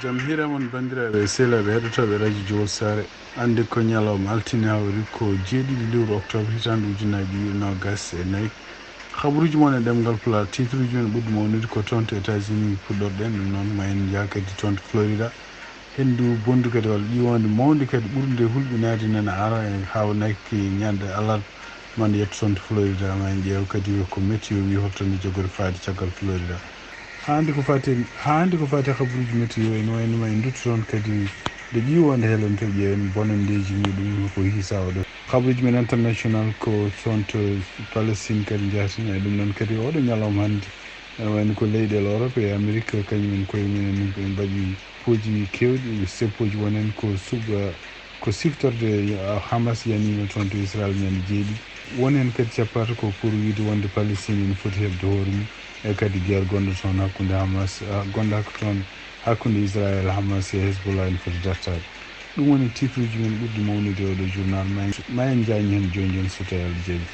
Jamhira mon bandiraɓe sehlaɓe heɗotoɓe radio Jowol Sare ande ko ñalawma altine hawri ko jeeɗiɗi lewru octobre hitande ujunaji ɗiɗi nogas e nayyi habaruji mon e ɗemgal Pulaar titruji men ɓurɗo mawnude ko toon to États-Unis puɗɗorɗen ɗum noon ma en jaa kadi toon to Florida hendu bondu kadi walla ƴiwonde mawde kadi ɓurde hulɓinade nana ara e hawnaki ñande alarba mande yetto toon to Florida ma en ƴeew kadi ko météo wi holtonde jogori faade caggal Florida hande ko fati habaruji météo en wayno ma en dutto toon kadi nde ƴiwonde helen to ƴeewen bonandeji muɗum ko hisa oɗo habaruji men international ko toon to Palestine kadi jaatina e ɗum noon kadi oɗo ñalawma hannde ene wayno ko leyɗele Europe e Amérique kañumen koye mumen ɓe mbaɗi poji kewɗi seppoji wonen ko siftorde Hamas yanima toon to Israel ñande jeeɗiɗi wonen kadi cappata ko pour wiide wonde Palestine ene foti heɓde hoore mum e kadi guerre gonɗo toon hakkude Hamas gonɗo hakkude Israel Hamas e Hezbollah ene foti dartade ɗum woni titre uji men ɓurɗi mawnude oɗo journal ma en jañi hen joni joni so tawi Allah jaaɓi.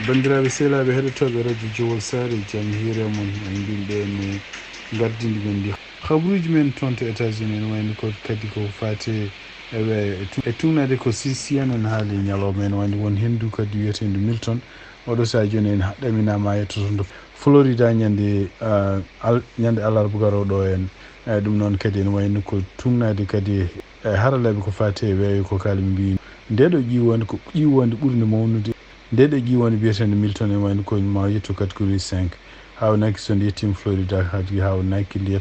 bandiraɓe sehlaɓe heɗotoɓe radio Jowol Sare jaam hiire mon en mbimɓe ne gardidi men ndi habaruji men toon to États-Unis ene wayno ko kadi ko fate e tugnade ko CNN haali ñalawma ene wayno won hendu kadi wiyetedu Milton oɗo sa joni en ɗaminama yettoto to Florida ñande alarba garoɗo en ɗum noon kadi ene wayno ko tugnade kadi haralaɓe ko fate e weeyo ko kalmi mbi ndeɗo ƴiwonde ko ƴiwonde ɓurde mawnude ndeɗo ƴiwonde biyetede Milton ene wayno ko ma yetto catégorie 5 hawnaki so nde yettima Florida kadi hawnaki nde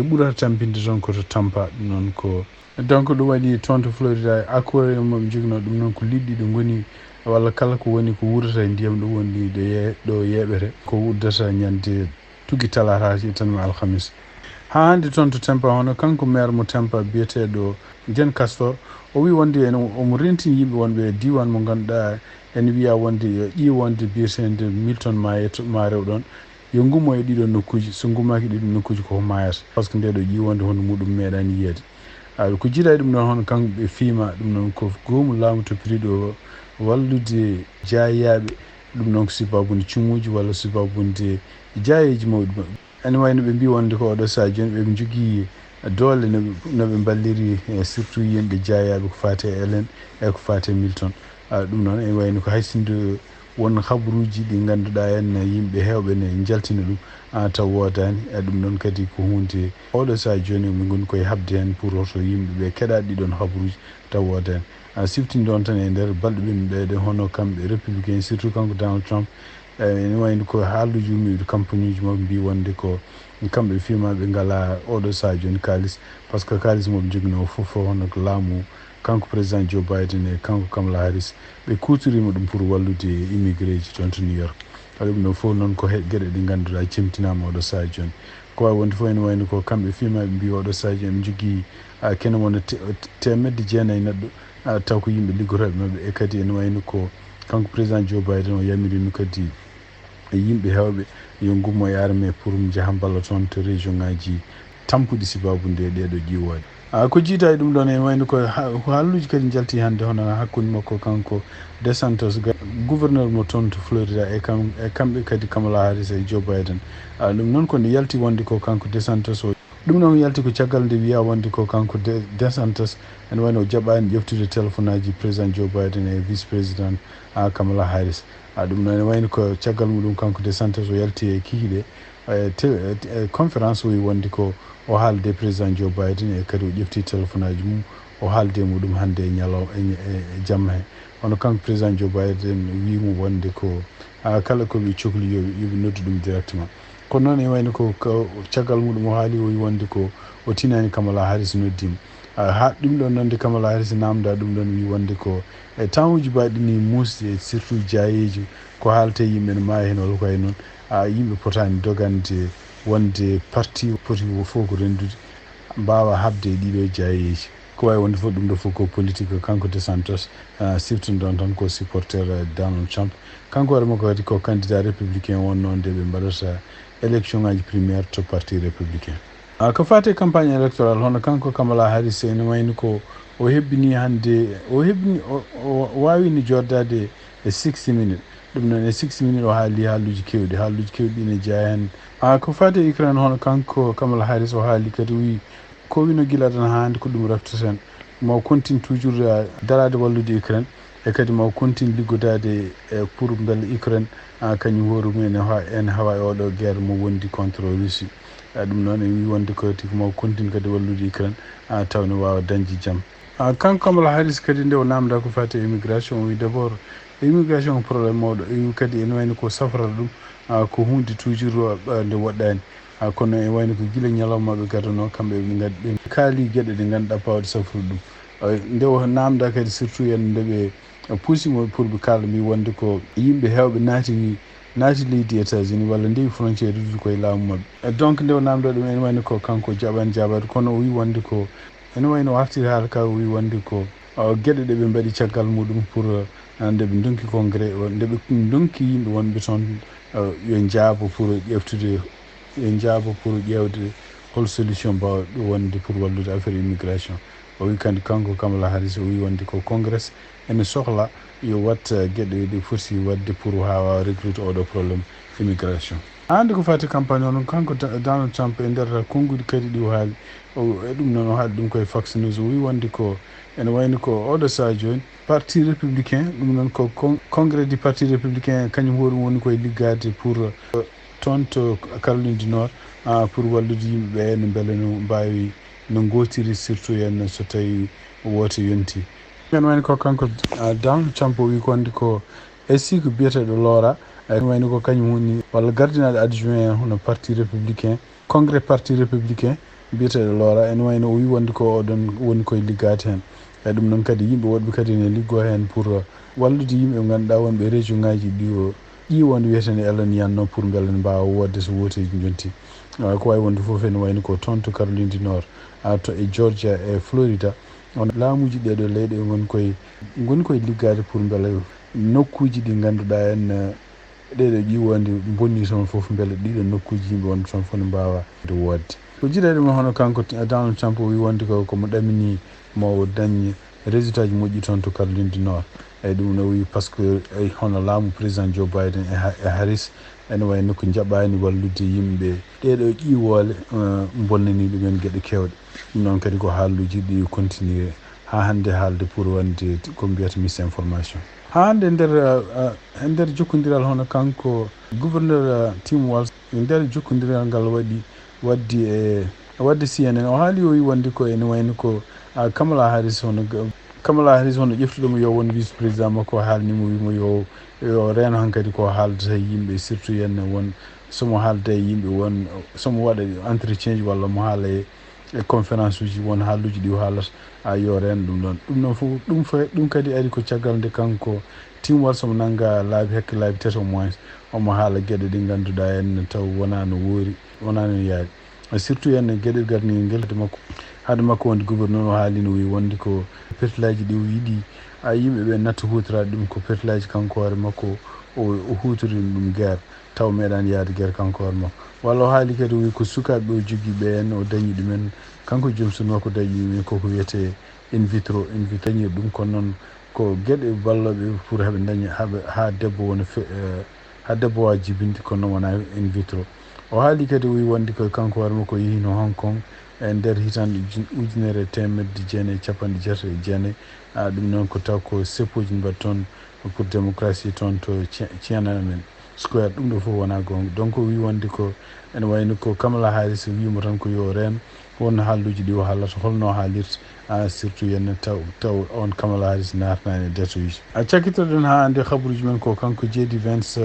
ɓurata tampinde toon koto Tampa ɗum noon ko donc ɗum waɗi toon to Florida akkore moɓe jogino ɗum noon ko liɗɗi ɗo goni walla kala ko woni ko wurdata e ndiyam ɗum woni ɗo yeɓete ko wuddata ñande tugui talataji tan alhamis ha hande toon to Tampa hono kanko maire mo Tampa biyeteɗo Jen Castor o wi wonde omo rentini yimɓe wonɓe e diwan mo ganduɗa ene wiya wonde ƴiwonde biyetede Milton ma rewɗon yo gummo e ɗiɗo nokkuji so gummaki ɗiɗo nokkuji koko mayata par ce que ndeɗo ƴiwonde hono muɗum meeɗani yiyede ko jiiɗa ɗum ɗon hono kanko ɓe fiima ɗum noon ko goomu laamu to priɗo wallude jaayaɓe ɗum noon ko sibabude cumuji walla sibabude jaayeji mawɗi maɓɓe ene wayno ɓe mbi wonde ko oɗo sa joni ɓe jogui doole noɓe balliri surtout yimɓe jaayaɓe ko fate Ellen e ko fate Milton ɗum noon ene wayno ko haysinde won habaruji ɗi ganduɗa en yimɓe hewɓe ne jaltina ɗum taw wodani e ɗum noon kadi ko hunde oɗo sa joni min goni koye habde hen pour oto yimɓeɓe keɗa ɗiɗon habaruji taw wodani siftinde on tan e nder balɗe ɓen ɓeɗe hono kamɓe républicain surtout kanko Donald Trump ene wayno ko haalduji ummiɗo campagne uji mabɓe mbi wonde ko kamɓe fimaɓe ngala oɗo sa joni kalis par ce que kalis moɓe jogino foof hono ko laamu kanko président Joe Biden e kanko Kamala Harris ɓe kutorima ɗum pour wallude immigré ji toon to New York ɗum ɗon fof noon ko gueɗe ɗe ganduɗa cemtinama oɗo sa joni ko wawi wonde fof ene wayno ko kamɓe fimaɓe mbi oɗo sa joni ɓe jogui kene wona temedde jeenayyi neɗɗo taw ko yimɓe liggotoɓe mabɓe e kadi ene wayno ko kanko président Joe Biden o yamirino kadi yimɓe hewɓe yo gummo e armée pour jaaha balla toon to région ngaji tampuɗi sibabude ɗeɗo ƴiwode ko jiita e ɗum ɗon ene wayno ko halluji kadi jalti hande hono hakkude makko kanko DeSantis gouverneur mo toon to Florida e kamɓe kadi Kamala Harris e Joe Biden ɗum noon ko nde yalti wonde ko kanko DeSantis o ɗum noon yalti ko caggal nde wiya wonde ko kanko DeSantis ene wayno o jaɓani ƴeftude téléphone aji président Joe Biden e vice président Kamala Harris ɗum noon ene wayno ko caggal muɗum kanko DeSantis o yalti e kihiɗe conférence o wi wonde ko o haalde président Joe Biden e kadi o ƴefti téléphone aji mum o haalde muɗum hande e ñalaw e jamma he hono kanko président Joe Biden wimo wonde ko kala koɓe cohli yoɓe noddu ɗum directement kono noon e wayno ko caggal muɗum o haali o wi wonde ko o tinani Kamala Harris noddima ha ɗum ɗon noon de Kamala Harris namda ɗum ɗon wi wonde ko e temps uji mbaɗi ni musde surtout jaayeji ko haalte yimɓe ne maayi hen walla ko way noon yimɓe potani dogande wonde parti poti fof ko rendude mbawa habde e ɗiɗo jaayeji ko wawi wonde fof ɗum ɗo fof ko politique kanko DeSantis siftude ɗon tan ko supporteur Donald Trump kanko waɗa makko kadi ko candidat républicain wonno nde ɓe mbaɗata élection ngaji primaire to parti républicain ko fate campagne électoral hono kanko Kamala Harris ene wayno ko o hebbini hannde o hebbini o wawini jordade e 60 minutes ɗum noon e 60 minutes o haali haaluji kewɗi ne jeeya hen ko fate Ukraine hono kanko Kamala Harris o haali kadi wi ko wino gila tan hande ko ɗum rafteten maw continue toujours darade wallude Ukraine e kadi maw continue liggodade pour beele Ukraine kañum hoore mumen ene hawa e oɗo guerre mo wondi contre Russie ɗum noon e wi wonde ko tigi maw continue kadi wallude Ukraine taw ne wawa dañde jaam kanko Kamala Harris kadi nde o namda ko fate immigration o wi d' abord immigration ko probléme mawɗo e wi kadi ene wayno ko safrata ɗum ko hunde toujours nde woɗɗani kono e wayno ko gila ñalawmaɓe gadano kamɓe ɓe gadi ɓe kaali gueɗe ɗe ganduɗa pawde safrude ɗum nde o namda kadi surtout yen ndeɓe puusimo pour ɓe kalda mi wonde ko yimɓe hewɓe naati leydi États-Unis walla ndewi frontiére uji koye laamu mabɓe donc nde o namdo ɗum ene wayno ko kanko jaɓani jabade kono o wi wonde ko ene wayno o haftiri haala ka o wi wonde ko gueɗe ɗe ɓe mbaɗi caggal muɗum pour nde ɓe donki congrès nde ɓe donki yimɓe wonɓe toon yo jaabo pour ƴeftude yo jaabo pour ƴewde hol solution mbawɗo wonde pour wallude affaire immigration o wi kandi kanko Kamala Harris o wi wonde ko congrès ene sohla yo watta gueɗe ɗe foti wadde pour ha wawa recrude oɗo probléme immigration hande ko fati campagne o noon kanko Donald Trump e nder konnguɗi kadi ɗi o haali e ɗum noon o haali ɗum koye Fox News o wi wonde ko ene wayno ko oɗo saha joni parti républicain ɗum noon ko congrès du parti républicain kañum hoɗum woni koye liggade pour toon to Caroline du Nord pour wallude yimɓeɓe no beele no mbawi no gotiri surtout yen so tawi woote yonti ene wayno ko kanko Donald Trump o wi wonde ko si ko biyeteɗo Laura ene wayno ko kañum woni walla gardinaɗo adjoint hono parti républicain congrès parti républicain biyeteɗo Laura ene wayno o wi wonde ko oɗon woni koye liggade hen ɗum noon kadi yimɓe woɗɓe kadi ne liggo hen pour wallude yimɓe ɓe ganduɗa wonɓe région ngaji ɗi o ƴiwonde wiyetene Ellen yanno pour beele ne mbawa wodde so woteji jonti ko wawi wonde foof ene wayno ko toon to Caroline du Nord to e Georgia e Florida on laamuji ɗeɗo leyɗe goni koye liggade pour beele nokkuji ɗi ganduɗa en ɗeɗo ƴiwonde bonni toon foof beele ɗiɗo nokkuji yimɓe wonde toon fof ne mbawa wodde ko jiiɗade ɗum hono kanko Donald Trump o wi wonde komo ɗamini mo dañi résultat ji moƴƴi toon to Caroline du Nord eyyi ɗum no wi par ce que hono laamu président Joe Biden e Harris ene wayno ko jaɓani wallude yimɓe ɗeɗo ƴiwole bonnani ɗumen gueɗe kewɗe ɗum noon kadi ko haaluji ɗi continuer ha hande haalde pour wonde ko mbiyata misinformation ha hande nder jokkodiral hono kanko gouverneur Tim Walz nder jokkodiral ngal wadde CNN o haali o wi wonde ko ene wayno ko Kamala Harris hono ƴeftuɗomo yo won vice président makko haalnimo wimo yo reeno hankkadi ko haaldata yimɓe surtout yen won somo haalda e yimɓe won somo waɗa entretien ji walla mo haala e conférence uji won haaluji ɗi o haalata yo reeno ɗum ɗon ɗum noon ɗum kadi ari ko caggal nde kanko Tim Walz somo nangga laabi tati au moins omo haala gueɗe ɗe ganduɗa en taw wona no woori wona no yaari surtout yen gueɗel garnigel haade makko wonde gouverneur o haalino wi wonde ko pertelaji ɗi o yiiɗi yimɓeɓe natta hutorade ɗum ko pertelaji kanko hoore makko o hutori ɗum guerre taw meeɗani yaade guerre kanko hoore makko walla o haali kadi wi ko sukaɓe o joguiɓe en o dañi ɗumen kanko joom suno makko dañi ɗumen koko wiyete in vitro dañir ɗum kono noon ko gueɗe balloɓe pour heɓe daña ha debbo wona ha debbo wawa jibinde kono noon wona in vitro o haali kadi wi wonde ko kanko hoore makko yihino Hong Kong e nder hitande 1979 ɗum noon ko taw ko seppuji mbaɗi toon pour démocratie toon to Tiananmen Square ɗum ɗo fof wona gonga donc o wi wonde ko ene wayno ko Kamala Harris wimo tan ko yo reen won haalluji ɗi o haalata holno haalirta surtout yen taw on Kamala Harris natnani e détoji cakkitoɗen ha ande habaruji men ko kanko JD Vance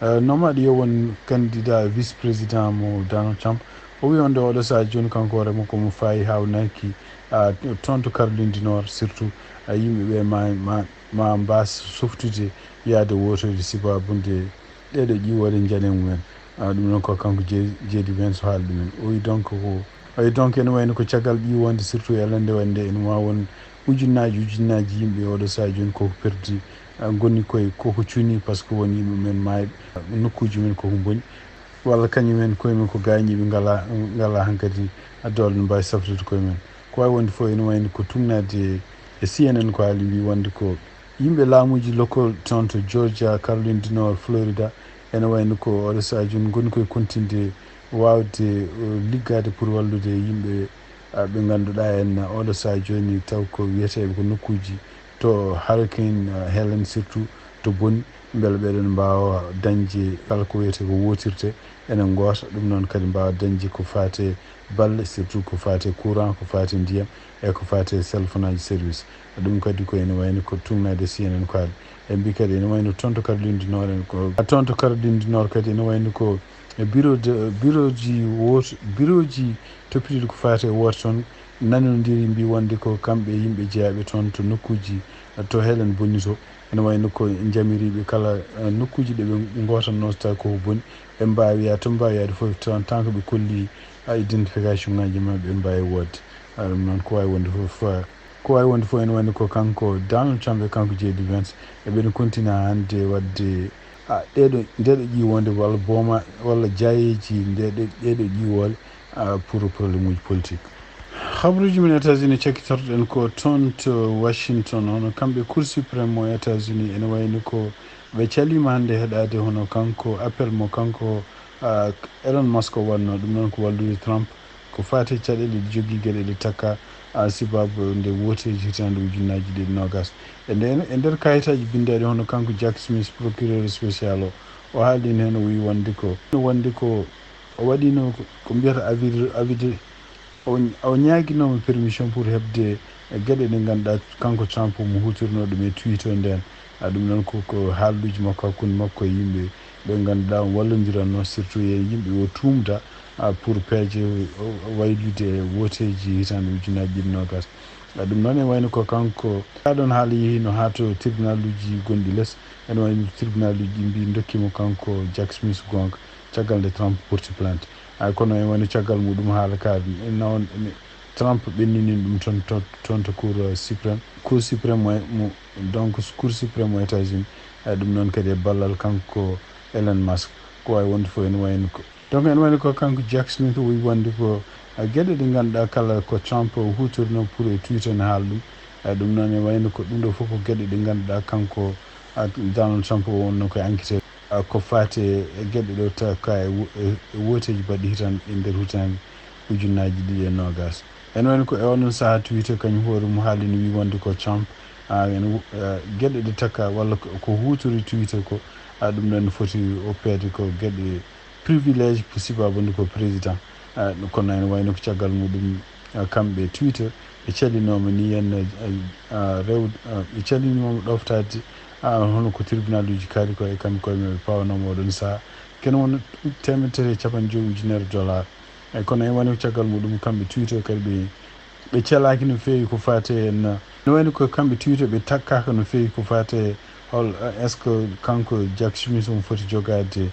nomaɗo yo won candidat vice président mo Donald Trump o wi on nde oɗo saha joni kanko hoore makko mo fayi hawnaki toon to Caroline du Nord surtout yimɓeɓe ma mbasa softude yaade wotoyde sibabunde ɗeɗo ƴiwore jaane mumen ɗum noon ko kanko jeedi Vance haali ɗumen o wi donc ene wayno ko caggal ƴiwonde surtout elende wande ene ma won ujunnaji yimɓe oɗo saha joni koko perdi gonni koye koko cuuni par ce que won yimɓe men mayɓe nokkuji men koko booni walla kañumen koyemen ko gañiɓe ngala hankkadi doole no mbawi safrude koyemen ko wawi wonde fof ene wayno ko tumnade CNN ko haali wi wonde ko yimɓe laamuji local toon to Georgia, Caroline du Nord, Florida ene wayno ko oɗo sahaji goni koye kontinde wawde liggade pour wallude yimɓe ɓe ngannduɗa en oɗo saha joni taw ko wiyeteɓe ko nokkuji to hurricane Helen surtout to boni beele ɓeɗon mbawa dañde kala ko wiyete ko wotirte enen goota ɗum noon kadi mbawa dañde ko fate balle surtout ko fate courant ko fate ndiyam e ko fate téléphone aji service ɗum kadi ko ene wayno ko tumnade CNN ko haali e mbi kadi ene wayno toon to Caroline du Nord en ko toon to Caroline du Nord kadi ene wayno ko bureau ji toppitiɗo ko fate woto toon nanodiri mbi wonde ko kamɓe yimɓe jeeyaɓe toon to nokkuji to Helen bonni to ene wayno ko jamiriɓe kala nokkuji ɗe ɓe gotanno taw koko boni ɓe mbawi to mbawi yaade fof tant que ɓe kolli identification ngaji mabɓe ɓe mbawi wodde ɗum noon ko wawi wonde fof ene wayno ko kanko Donald Trump e kanko JD Vance eɓeɗe continue hande wadde ndeɗo ƴiwonde walla booma walla jayeji ɗeɗo ƴiwole pour probléme uji politique. Habaruji min États-Unis cakkitorɗen ko toon to Washington hono kamɓe Cour suprême mo États-Unis ene wayno ko ɓe calima hande heɗade hono kanko appel mo kanko Elon Musk o wanno ɗum noon ko wallude Trump ko fati caɗele ɗe jogui gueɗe ɗe takka sibabu nde woteji hitande ujunnaji ɗiɗi nogas e nder kayitaji bindeɗe hono kanko Jack Smith procureur spécial o haalino hen o wi wonde ko o waɗino ko mbiyata avide o ñaguinomo permission pour hebde gueɗe ɗe ganduɗa kanko Trump mo hutorno ɗum e Twitter nden ɗum noon ko haalluji makko hakkude makko e yimɓe ɓe ganduɗa wallodiranno surtout e yimɓe o tumda pour peeje waylude e woteji hitande ujunnaji ɗiɗi nogas ɗum noon e wayno ko kanko ɗon haala yehino ha to tribunal uji gonɗi less ene wayno tribunal uji mbi dokkimo kanko Jack Smith gonga caggal nde Trump porti plainte kono e wayno caggal muɗum haala ka nawon Trump ɓenninin ɗum toon to cour suprême mo donc cour suprême mo États-Unis ɗum noon kadi e ballal kanko Elon Musk ko wawi wonde fof ene wayno ko donc ene wayno ko kanko Jack Smith wi wonde ko gueɗe ɗe ganduɗa kala ko Trump hutorno pour e Twitter ne haala ɗum noon e wayno ko ɗum ɗo fof ko gueɗe ɗe ganduɗa kanko Donald Trump o wonno koye enquête ko fate e gueɗe ɗo taka e woteji baɗɗi hitande e nder hitande ujunnaji ɗiɗi e nogas ene wayno ko e onon saaha Twitter kañum hoore mo haalino wi wonde ko Trump gueɗe ɗe takka walla ko hutori Twitter ko ɗum noon foti oppeede ko gueɗe privilège pour sibabunde ko président kono ene wayno ko caggal muɗum kamɓe Twitter ɓe calinoma ni henna rewde ɓe calinoma ɗoftade hono ko tribunal uji kaali ko e kamɓe koye maɓe pawanoma oɗon saaha kene wona $1,500,000 eyyi kono en woni ko caggal muɗum kamɓe Twitter kadi ɓe calaki no fewi ko fate en ne wayno ko kamɓe Twitter ɓe takkaka no fewi ko fate hol est ce que kanko Jack Smith omo foti jogade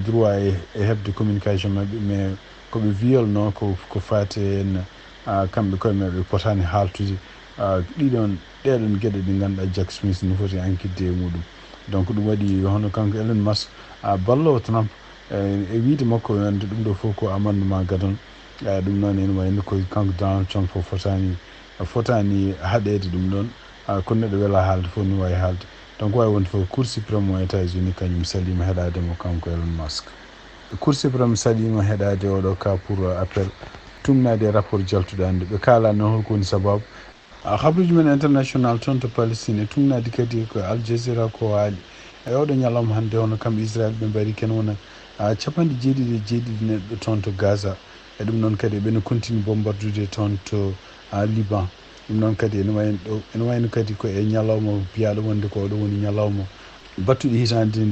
droit e hebde communication mabɓe mais koɓe wiyolno ko fate en kamɓe koye maɓe potani haltude ɗeɗon gueɗe ɗe ganduɗa Jack Smith no foti enquidde e muɗum donc ɗum waɗi hono kanko Elon Musk ballowo Trump e wiide makko wonde ɗum ɗo fof ko amendement gadon ɗum noon ene wayno ko kanko Donald Trump o fotani haɗede ɗum ɗon ko neɗɗo weela haalde fof ni wawi haalde donc wawi wonde fof cour suprême mo États-Unis kañum salima heɗademo kanko Elon Musk cour suprême salima heɗade oɗo cas pour appel tumnade e rapport jaltuɗo hande ɓe kalani noon holko woni sababu habaruji men international toon to Palestine e tumnade kadi ko Al Jazeera ko haali e oɗo ñalawma hande hono kamɓe Israël ɓe mbari ken wona 97 neɗɗo toon to Gaza e ɗum noon kadi ɓene continue bombardude toon to Liban ɗum noon kadi ene wayno kadi ko e ñalawma biyaɗo wonde ko oɗo woni ñalawma battuɗi hitande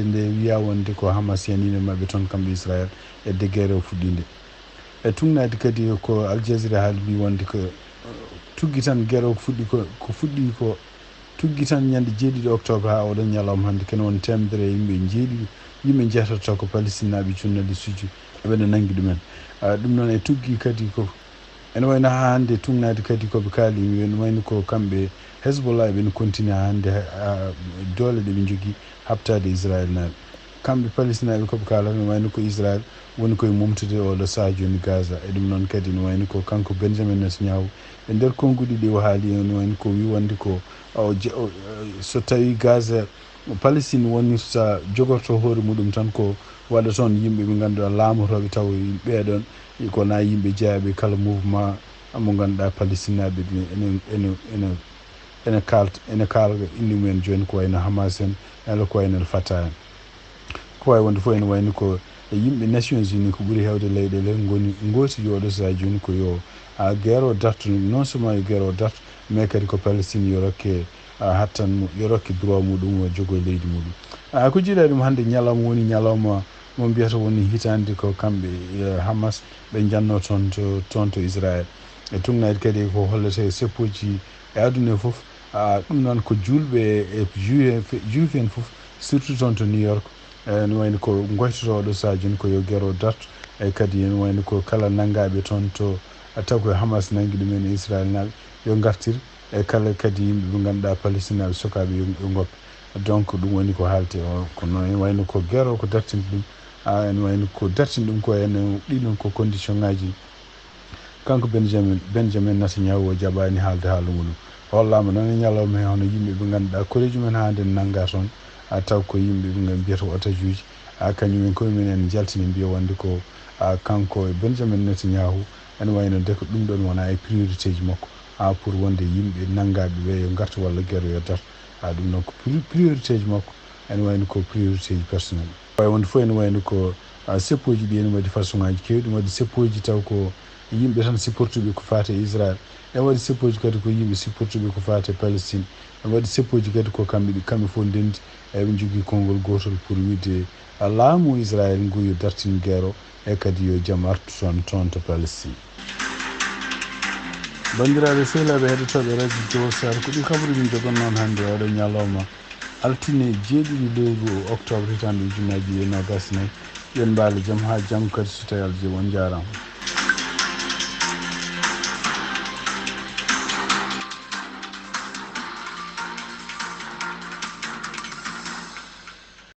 nde wiya wonde ko Hamas yanino mabɓe toon kamɓe Israël e de guerre o fuɗɗinde e tumnade kadi ko Al Jazeera haali wi wonde ko tuggi tan guerre o ko fuɗɗi ko tuggi tan ñande 7 octobre ha oɗon ñalawma hande kene won temedere yimɓe jeetoto ko palestinaɓe journaliste uji eɓene nanggui ɗumen ɗum noon e tuggi kadi ko ene wayno ha hande tumnade kadi koɓe kaali ene wayno ko kamɓe Hezbollah eɓene continue ha hande doole ɗeɓe jogui habtade Israël naɓe kamɓe palestinaɓe koɓe kala ne wayno ko Israël woni koye mumtude oɗo saaha joni Gaza e ɗum noon kadi ne wayno ko kanko Benjamin Netanyahu e nder konngudi ɗi o haali on wayni ko wi wonde ko so tawi gaza palestine woni sa jogorto hoore muɗum tan ko waɗa toon yimɓe ɓe ngannduɗa laamotoɓe taw ɓeeɗon kona yimɓe jeeyaɓe kala mouvement mo ngannduɗa palestinaɓe ene kalga indi mumen joni ko wayno hamas en ala ko wayno fata en ko wawi wonde fof ene wayni ko yimɓe nations unis ko ɓuuri hewde leyɗele goni gooti jooɗo sa joni ko yo guerre o dartu non seulement yo guerre o dartu mais kadi ko palestine yo rokke hattan yo rokke droit muɗum o jogo leydi muɗum ko jiiɗa ɗum hannde ñalawma woni ñalawma mo mbiyata woni hitande ko kamɓe hamas ɓe janno toon to israël e tungnaade kadi ko hollete seppoji e aduna e fof ɗum noon ko julɓe e juif en fof surtout toon to new york ne wayno ko goytotoɗo sa joni ko yo guerre o dartu e kadi ene wayno ko kala nanggaɓe toon to taw koye hamas nanggui ɗumen e israël naɓe yo gartir e kala kadi yimɓe ɓe ngannduɗa palestinaɓe sokaɓe yo goppa donc ɗum woni ko haalte o kono ene wayno ko guerre o ko dartini ɗum ene wayno ko dartini ɗum ko ene ɗiɗon ko condition ngaji kanko benjamin netanyahu o jaɓani haalde haala muɗum hollama noon e ñalawma he hono yimɓe ɓe ngannduɗa kolleji men hande nangga toon taw ko yimɓe ɓe mbiyata otage uji kañumen koyemen en jaltini mbiya wonde ko kanko e benjamin netanyahu ene wayno de ko ɗum ɗon wona e priorité ji makko pour wonde yimɓe nanggaɓe ɓe yo garta walla guerre yo darta ɗum noon ko priorité ji makko ene wayno ko priorité ji personnel wawi wonde fof ene wayno ko seppoji ɗi ene waɗi façon ngaji kewɗi ɗum waɗi seppoji taw ko yimɓe tan supportuɓe ko fate israël ene waɗi seppoji kadi ko yimɓe supportuɓe ko fate palestine ene waɗi seppoji kadi ko kamɓe fof ndendi eɓe jogui konngol gotol pour wiide laamu israël ngu yo dartin guerre o e kadi yo jaam artu toon to palestine bandiraɓe sehlaɓe heɗotoɓe radio Jowol Sar ko ɗi kabaruji min jogon noon hannde oɗo ñalawma altine 7 lewru octobre hitande 2024 yon mbaalo jaam ha janggo kadi so tawi Allah jaaɓi on jarama.